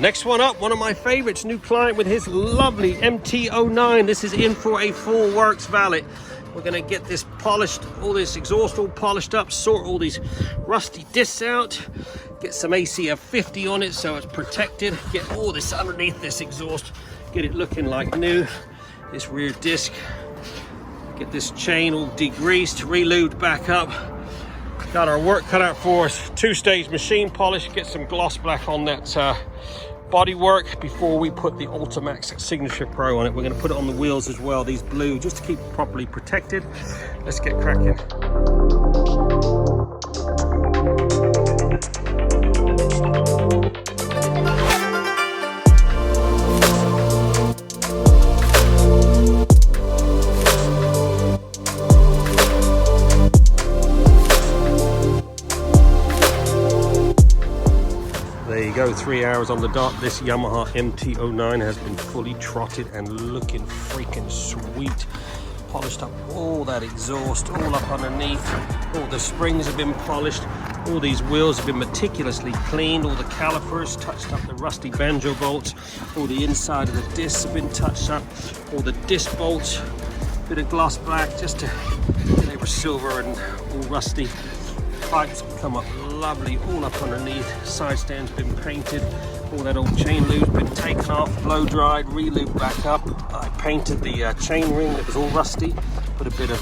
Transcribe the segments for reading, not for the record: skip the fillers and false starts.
Next one up, one of my favorites, new client with his lovely MT09. This is in for a full works valet. We're gonna get this polished, all this exhaust all polished up, sort all these rusty discs out, get some ACF 50 on it so it's protected, get all this underneath this exhaust, get it looking like new. This rear disc, get this chain all degreased, re-lubed back up. Got our work cut out for us. 2-stage machine polish, get some gloss black on that body work before we put the Ultimax Signature Pro on it. We're going to put it on the wheels as well, these blue, just to keep it properly protected. Let's get cracking. There you go, 3 hours on the dot. This Yamaha MT09 has been fully trotted and looking freaking sweet. Polished up all that exhaust, all up underneath. All the springs have been polished. All these wheels have been meticulously cleaned. All the calipers, touched up the rusty banjo bolts. All the inside of the discs have been touched up. All the disc bolts, bit of gloss black just to, they were silver and all rusty. Pipes come up lovely, all up underneath. Side stand's been painted. All that old chain lube's been taken off, blow dried, re-lubed back up. I painted the chain ring that was all rusty. Put a bit of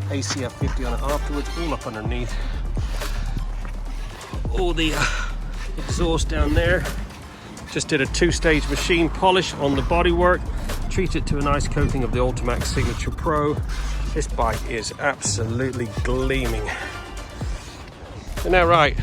ACF 50 on it afterwards, all up underneath. All the exhaust down there. Just did a 2-stage machine polish on the bodywork. Treat it to a nice coating of the Ultimax Signature Pro. This bike is absolutely gleaming. Isn't that right?